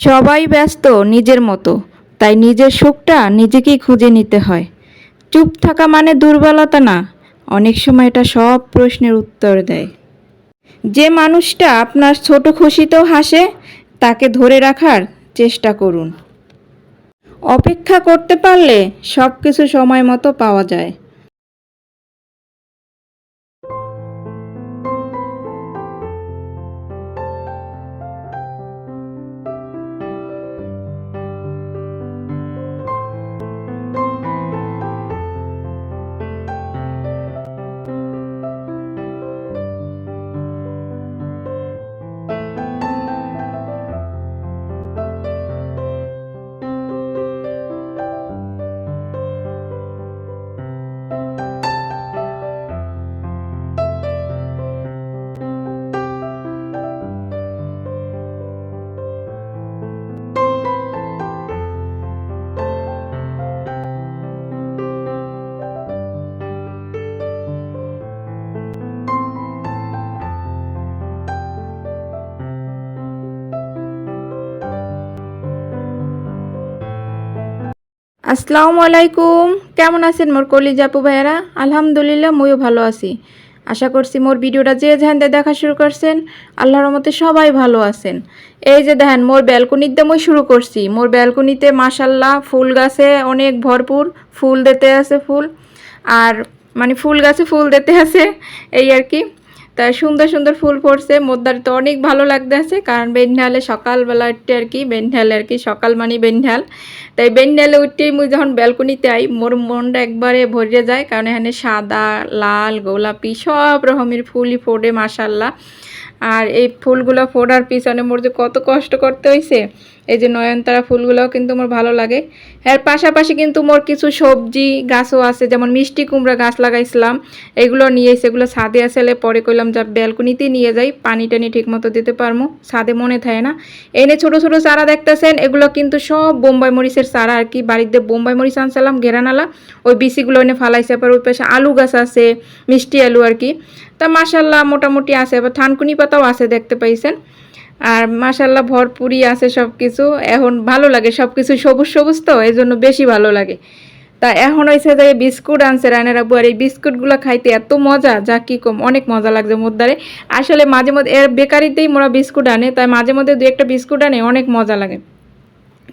সবাই ব্যস্ত নিজের মতো, তাই নিজের সুখটা নিজেকেই খুঁজে নিতে হয়। চুপ থাকা মানে দুর্বলতা না, অনেক সময় এটা সব প্রশ্নের উত্তর দেয়। যে মানুষটা আপনার ছোট খুশিতেও হাসে, তাকে ধরে রাখার চেষ্টা করুন। অপেক্ষা করতে পারলে সব কিছু সময় মতো পাওয়া যায়। আসসালামু আলাইকুম, কেমন আছেন মোর কলিজা আপু ভাইয়ারা? আলহামদুলিল্লাহ মুইও ভালো আছি। আশা করছি মোর ভিডিওটা যে যেখান থেকে দেখা শুরু করছেন আল্লাহর রহমতে সবাই ভালো আছেন। এই যে দেখেন মোর ব্যালকনিতে মই শুরু করছি। মোর ব্যালকনিতে মাশাল্লাহ ফুল গাছে অনেক ভরপুর ফুল দিতে আছে ফুল, আর মানে ফুল গাছে ফুল দিতে আছে এই আর কি। তা সুন্দর সুন্দর ফুল পড়ছে, মোদ্দার তো অনেক ভালো লাগতেছে, কারণ বেন্ঢালে সকালবেলা উঠতে আর কি, বেন্ঢালে আর কি সকাল মানে বেন্ঢাল, তাই বেন্ঢালে উঠতেই মুই যখন ব্যালকনিতে আই মোর মনটা একবারে ভরে যায়, কারণ এখানে সাদা লাল গোলাপি সব রকমের ফুলই ফোটে মাশাল্লাহ। আর এই ফুলগুলো ফোটার পিছনে মোর যে কত কষ্ট করতে হয়েছে, এই যে নয়নতারা ফুলগুলোও কিন্তু মোর ভালো লাগে। এর পাশাপাশি কিন্তু মোর কিছু সবজি গাছও আছে, যেমন মিষ্টি কুমড়া গাছ লাগাইছিলাম, এগুলো নিয়ে এসে এগুলো ছাদে আসলে পরে কইলাম যা ব্যালকনিতেই নিয়ে যাই, পানি টানি ঠিক মতো দিতে পারবো, ছাদে মনে থাকে না। এনে ছোট ছোট চারা দেখতেছেন, এগুলো কিন্তু সব বোম্বাই মরিচের চারা আর কি। বাড়িতে বোম্বাই মরিচ আনছিলাম ঘেরানালা, ওই বিচিগুলো এনে ফালাইছে। পর ওই পাশে আলু গাছ আছে, মিষ্টি আলু আর কি। তা মাশাল্লাহ মোটামুটি আছে, আবার থানকুনি পাতাও আছে দেখতে পাইছেন। আর মাশাল্লাহ ভরপুরই আছে সব কিছু। এখন ভালো লাগে সব কিছু সবুজ সবুজ, তো এই জন্য বেশি ভালো লাগে। তা এখন হয়েছে যে বিস্কুট আনছে রায়নার আব্বু, আর এই বিস্কুটগুলো খাইতে এত মজা, যা কি কম, অনেক মজা লাগছে মোদ্দারে। আসলে মাঝে মধ্যে এর বেকারিতেই মোরা বিস্কুট আনে, তাই মাঝে মধ্যে দু একটা বিস্কুট আনে, অনেক মজা লাগে।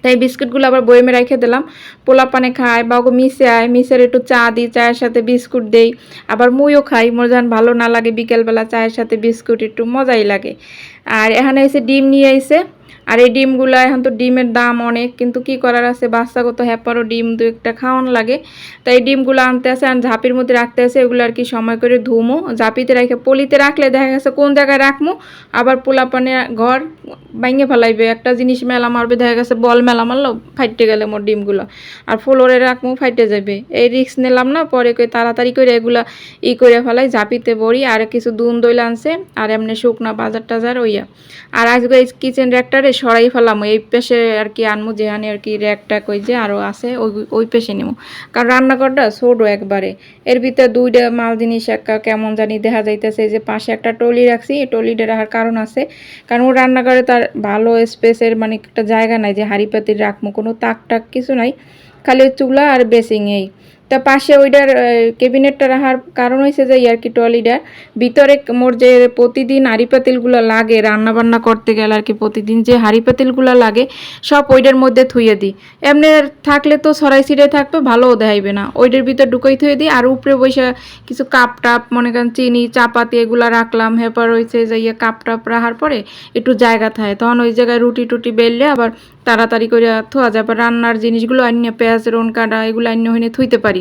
তাই বিস্কুটগুলো আবার বয়েমে রেখে দিলাম, পোলা পানে খায় বা ওকে মিশে আয়, মিশের একটু চা দিই, চায়ের সাথে বিস্কুট দেই। আবার মুইও খাই, মোর যখন ভালো না লাগে বিকেলবেলা চায়ের সাথে বিস্কুট একটু মজাই লাগে। আর এখানে এসে ডিম নিয়ে এসে, আর এই ডিমগুলো এখন তো ডিমের দাম অনেক, কিন্তু কি করার আছে, বাচ্চাগত হ্যাপারও ডিম দু একটা খাওয়ান লাগে। তাই ডিমগুলো আনতে আসে আর ঝাঁপির মধ্যে রাখতে আসে, এগুলো আর কি সময় করে ধুমো, ঝাঁপিতে রেখে পলিতে রাখলে দেখা গেছে কোন জায়গায় রাখবো, আবার পোলাপানে ঘর ভাঙে ফেলাইবে, একটা জিনিস মেলা মারবে, দেখা গেছে বল মেলা মারলো ফাইটে গেলে মোর ডিমগুলো, আর ফ্লোরে রাখবো ফাইটে যাবে, এই রিস্ক নিলাম না। পরে কই তাড়াতাড়ি করে এগুলা করে ফেলাই, ঝাঁপিতে বড়ি, আর কিছু দুন দইল আনছে, আর এমনি শুকনা বাজার টাজার ওইয়া। আর আজকে এই কিচেন র্যাকটারে সরাই ফেলাম, এই পেশে আর কি আনমু, যেখানে আর কি র্যাকটা কই যে আরও আছে ওই পেশে নেবো, কারণ রান্নাঘরটা ছোটো একবারে, এর ভিতরে দুইটা মাল জিনিস একটা কেমন জানি দেখা যাইতেছে। যে পাশে একটা টলি রাখছি, এই টলিটা রাখার কারণ আছে, কারণ ও রান্নাঘরে তার ভালো স্পেসের মানে একটা জায়গা নাই যে হাঁড়ি পাতিল রাখবো, কোনো তাক টাক কিছু নাই, খালি চুলা আর বেসিং এই। তা পাশে ওইটার ক্যাবিনেটটা রাখার কারণ হয়েছে যে আর কি ট্রলিটার ভিতরে মোর যে প্রতিদিন হাঁড়ি পাতিলগুলো লাগে রান্না বান্না করতে গেলে আর কি, প্রতিদিন যে হাঁড়ি পাতিলগুলো লাগে সব ওইটার মধ্যে থুয়ে দিই। এমনি থাকলে তো সরাই ছিঁড়ে থাকবে, ভালোও দেখাইবে না, ওইটার ভিতর ঢুকাই থুয়ে দিই। আর উপরে বসে কিছু কাপ টাপ মনে করেন চিনি চাপাতি এগুলো রাখলাম, হেপার হয়েছে যে ইয়ে কাপ টাপ রাখার পরে একটু জায়গা থাকে, তখন ওই জায়গায় রুটি টুটি বেললে আবার তাড়াতাড়ি করে থোয়া যায়। আবার রান্নার জিনিসগুলো আন্য পেঁয়াজ রন কাটা এগুলো আন্য হইনে থুইতে পারি।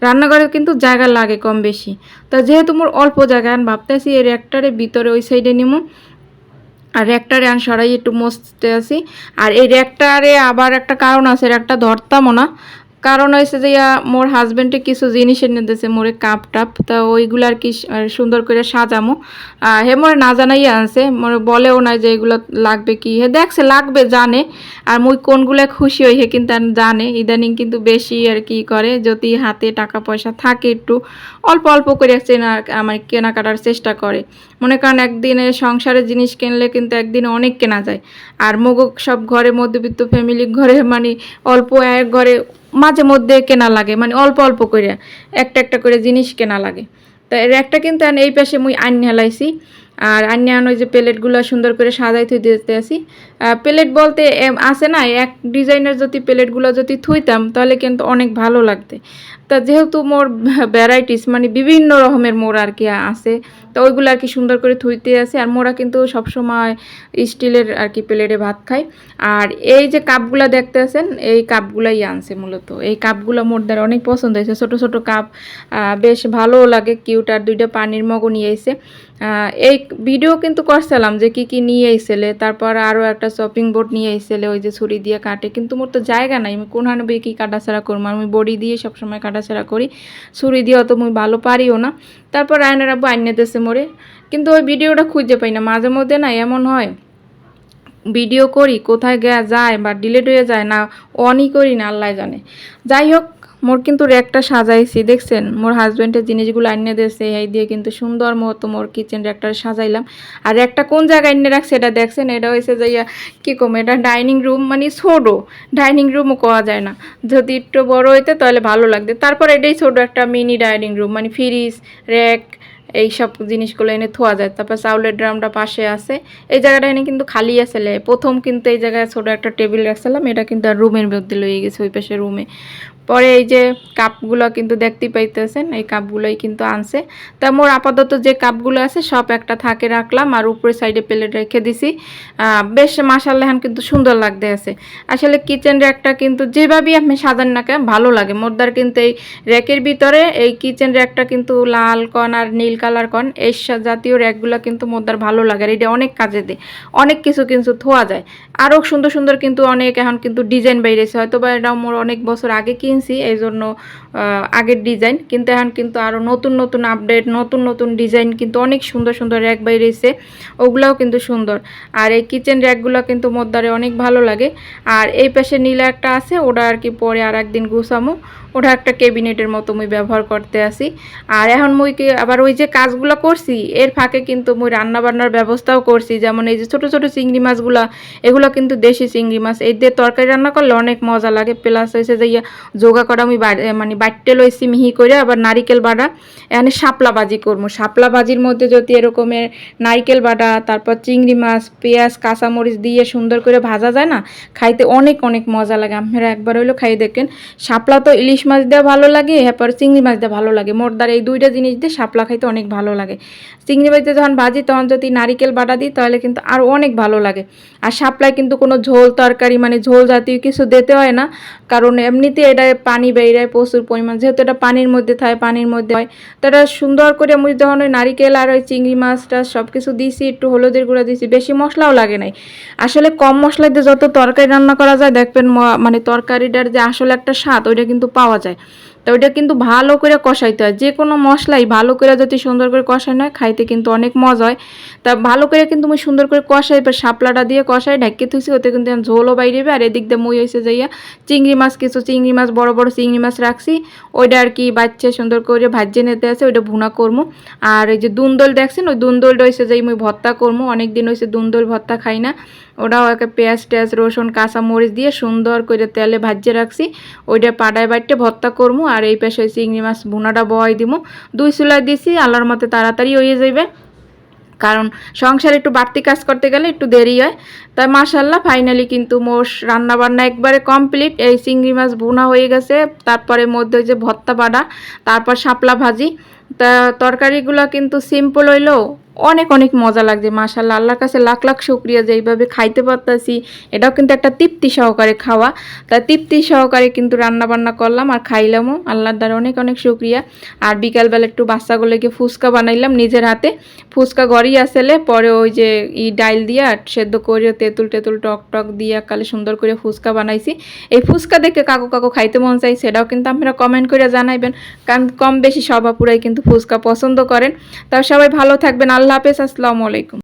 রান্নাঘরে কিন্তু জায়গা লাগে কম বেশি, তা যেহেতু মোর অল্প জায়গা, আমি ভাবতেছি এই র্যাকটারে ভিতরে ওই সাইডে নিমু, আর র্যাকটারে আন সরাই একটু মস্তে আসি। আর এই র্যাকটারে আবার একটা কারণ আছে, র্যাকটা ধরতামও না, কারণ হয়েছে যে মোর হাজবেন্ডে কিছু জিনিস এনে দিয়েছে মোরে কাপ টাপ, তা ওইগুলো আর কি সুন্দর করে সাজামো। হে মোরে না জানাইয়া আনছে, মোরে বলেও না যে এগুলো লাগবে কি, হে দেখছে লাগবে জানে, আর মুই কোনগুলো খুশি হই হে কিন্তু আর জানে। ইদানিং কিন্তু বেশি আর কি করে, যদি হাতে টাকা পয়সা থাকে একটু অল্প অল্প করে আমার কেনাকাটার চেষ্টা করে। মনে করেন একদিনে সংসারের জিনিস কিনলে কিন্তু একদিনে অনেক কেনা যায়। আর মগো সব ঘরে মধ্যবিত্ত ফ্যামিলি ঘরে মানে অল্প এক ঘরে মাঝে মধ্যে কেনা লাগে, মানে অল্প অল্প করে একটা একটা করে জিনিস কেনা লাগে। তা এর একটা কিন্তু এই পাশে মুই আইন হেলাইছি, আর আইনে আন ওই যে প্লেটগুলো সুন্দর করে সাজাই থুই দিতে আসি। প্লেট বলতে আছে না, এক ডিজাইনের যদি প্লেটগুলো যদি থুইতাম তাহলে কিন্তু অনেক ভালো লাগতে। তা যেহেতু মোর ভ্যারাইটিস মানে বিভিন্ন রকমের মোর আর কি আছে, তো ওইগুলো আর কি সুন্দর করে থুইতে আছে। আর মোরা কিন্তু সবসময় স্টিলের আর কি প্লেটে ভাত খাই। আর এই যে কাপগুলো দেখতে আছেন, এই কাপগুলাই আনছে মূলত। এই কাপগুলো মোর দ্বারা অনেক পছন্দ হয়েছে, ছোট ছোট কাপ, বেশ ভালোও লাগে, কিউট। আর দুইটা পানির মগও নিয়ে এসে এই ভিডিও কিন্তু করছিলাম যে কি কি নিয়ে এসেলে, তারপর আরও একটা শপিং বোর্ড নিয়ে এসেলে ওই যে ছুরি দিয়ে কাটে, কিন্তু মোর তো জায়গা নাই, আমি কোন হানবে কি কাটাছাড়া করবো, আমি বডি দিয়ে সবসময় কাটাছাড়া করি, ছুরি দিয়ে অত মুই ভালো পারিও না। তারপর আয়নার আব্বু আইনে দেশে মোরে, কিন্তু ওই ভিডিওটা খুঁজে পাই না, মাঝে মধ্যে না এমন হয় ভিডিও করি কোথায় যায় বা ডিলেট হয়ে যায়, না অনই করি না আল্লাহ জানে। যাই হোক, মোর কিন্তু র্যাকটা সাজাইছি, দেখছেন মোর হাজব্যান্ডের জিনিসগুলো আনিয়ে দিয়েছে, এই দিয়ে কিন্তু সুন্দর মতো মোর কিচেন র্যাকটা সাজাইলাম। আর একটা কোন জায়গায় এনে রাখছে এটা দেখছেন, এটা হয়েছে যে কী কম, এটা ডাইনিং রুম, মানে ছোটো ডাইনিং রুমও কোয়া যায় না, যদি একটু বড় হইতে তাহলে ভালো লাগবে। তারপর এটাই ছোটো একটা মিনি ডাইনিং রুম, মানে ফ্রিজ, র্যাক, এই সব জিনিসগুলো এনে থোয়া যায়। তারপর চাউলের ড্রামটা পাশে আছে, এই জায়গাটা এনে কিন্তু খালি আসলে, প্রথম কিন্তু এই জায়গায় ছোটো একটা টেবিল রাখছিলাম, এটা কিন্তু আর রুমের মধ্যে লয়ে গেছে ওই পাশে রুমে। পরে এই যে কাপগুলো কিন্তু দেখতেই পাইতেছেন, এই কাপগুলোই কিন্তু আনছে। তা মোর আপাতত যে কাপগুলো আছে সব একটা থাকে রাখলাম, আর উপরে সাইডে প্লেট রেখে দিছি। বেশ মাশাআল্লাহ কিন্তু সুন্দর লাগতে আছে। আসলে কিচেন র্যাকটা কিন্তু যেভাবেই আপনি সাজান না কেন ভালো লাগে। মোরদার কিন্তু এই র্যাকের ভিতরে এই কিচেন র্যাকটা কিন্তু লাল কন আর নীল কালার কন, এই জাতীয় র্যাকগুলো কিন্তু মোরদার ভালো লাগে, আর এটা অনেক কাজে দেয়, অনেক কিছু কিন্তু থোয়া যায়। আরও সুন্দর সুন্দর কিন্তু অনেক এখন কিন্তু ডিজাইন বেরিয়েছে, হয়তো বা এটা মোর অনেক বছর আগে কিনছি এই জন্য আগের ডিজাইন, কিন্তু এখন কিন্তু আরও নতুন নতুন আপডেট, নতুন নতুন ডিজাইন কিন্তু অনেক সুন্দর সুন্দর র্যাক বেরিয়েছে, ওগুলাও কিন্তু সুন্দর। আর এই কিচেন র্যাকগুলো কিন্তু মোদ্দারে অনেক ভালো লাগে। আর এই পাশে নীলা একটা আছে, ওটা আর কি পরে আর একদিন গুছামো, ওটা একটা ক্যাবিনেটের মতো মুই ব্যবহার করতে আসি। আর এখন মুই কি আবার ওই যে কাজগুলো করছি এর ফাঁকে কিন্তু মুই রান্নাবান্নার ব্যবস্থাও করছি, যেমন এই যে ছোটো ছোটো চিংড়ি মাছগুলো, এগুলো কিন্তু দেশি চিংড়ি মাছ, এই দিয়ে তরকারি রান্না করলে অনেক মজা লাগে। প্লাস হয়েছে যে যোগা করা আমি মানে বাটতে লইছি মিহি করে, আবার নারিকেল বাটা, এখানে শাপলা ভাজি করবো। শাপলা ভাজির মধ্যে যদি এরকমের নারিকেল বাটা, তারপর চিংড়ি মাছ, পেঁয়াজ, কাঁচামরিচ দিয়ে সুন্দর করে ভাজা যায় না, খাইতে অনেক অনেক মজা লাগে। আপনারা একবার হইলেও খাই দেখেন। শাপলা তো ইলিশ মাছ দিয়ে ভালো লাগে, এরপর চিংড়ি মাছ দিয়ে ভালো লাগে, মোটদার এই দুইটা জিনিস দিয়ে শাপলা খাইতে অনেক ভালো লাগে। চিংড়ি মাছ দিয়ে যখন ভাজি তখন যদি নারিকেল বাটা দিই তাহলে কিন্তু আরও অনেক ভালো লাগে। আর শাপলায় কিন্তু কোনো ঝোল তরকারি মানে ঝোল জাতীয় কিছু দিতে হয় না, কারণ এমনিতে এটা পানি বেরিয়ে প্রচুর পরিমাণ, যেহেতু এটা পানির মধ্যে থাকে, পানির মধ্যে হয়। তো এটা সুন্দর করে মুই যখন ওই নারিকেল আর ওই চিংড়ি মাছটা সব কিছু দিয়েছি, একটু হলুদের গুঁড়া দিয়েছি, বেশি মশলাও লাগে নাই। আসলে কম মশলা দিয়ে যত তরকারি রান্না করা যায় দেখবেন মানে তরকারিটার যে আসলে একটা স্বাদ ওইটা কিন্তু পাওয়া যায়। তো ওইটা কিন্তু ভালো করে কষাইতে হয়, যে কোনো মশলাই ভালো করে যদি সুন্দর করে কষানো হয় খাইতে কিন্তু অনেক মজা হয়। তা ভালো করে কিন্তু মুই সুন্দর করে কষাই, এবার শাপলাটা দিয়ে কষাই ঢাকি থুইছি, ওতে কিন্তু ঝোলও বাইরেবে। আর এদিক দিয়ে মুই হয়েছে যাইয়া চিংড়ি মাছ, কিছু চিংড়ি মাছ, বড় বড় চিংড়ি মাছ রাখছি, ওইটা আর কি বাচ্চা সুন্দর করে ভাজিয়ে নিতে আছে, ওইটা ভুনা করবো। আর এই যে দুন্দল দেখছেন, ওই দুন্দলটা হয়েছে যাই মুই ভর্তা করবো, অনেক দিন হয়েছে দুন্দল ভর্তা খাই না, ওটাও একটা পেঁয়াজ টেয়াজ রসুন কাঁচা মরিচ দিয়ে সুন্দর করে তেলে ভাজিয়ে রাখছি, ওইটা পাড়ায় বাটতে ভর্তা করবো। আর এই পাশে চিংড়ি মাছ ভুনাটা বয় দিব, 2 চুলায় দিছি, আল্লাহর মতে তাড়াতাড়ি হয়ে যাবে, কারণ সংসারে একটু বাড়তি কাজ করতে গেলে একটু দেরি হয়। তাই মাশাআল্লাহ ফাইনালি কিন্তু মোর রান্নাবান্না একবারে কমপ্লিট। এই চিংড়ি মাছ ভুনা হয়ে গেছে, তারপরে মধ্যে যে ভর্তা বাড়া, তারপর শাপলা ভাজি, তা তরকারিগুলো কিন্তু সিম্পল হইলেও অনেক অনেক মজা লাগছে মাশাআল্লাহ। আল্লাহর কাছে লাখ লাখ শুকরিয়া যে এইভাবে খাইতে পারতাছি। এটাও কিন্তু একটা তৃপ্তি সহকারে খাওয়া। তা তৃপ্তি সহকারে কিন্তু রান্না বান্না করলাম আর খাইলামও। আল্লাহর দ্বারা অনেক অনেক শুকরিয়া। আর বিকালবেলা একটু বাচ্চাগুলোকে ফুচকা বানাইলাম নিজের হাতে। ফুচকা ঘরেই আসলে পরে ওই যে ডাইল দিয়া সেদ্ধ করে তেঁতুল টেতুল টক টক দিয়া কালে সুন্দর করে ফুচকা বানাইছি। এই ফুচকা দেখে কাকু কাকু খাইতে মন চাই সেটাও কিন্তু আপনারা কমেন্ট করে জানাইবেন, কারণ কম বেশি সবাপুরাই কিন্তু ফুচকা পছন্দ করেন। তাও সবাই ভালো থাকবেন। আল্লাহ হাফেজ। আসসালামু আলাইকুম।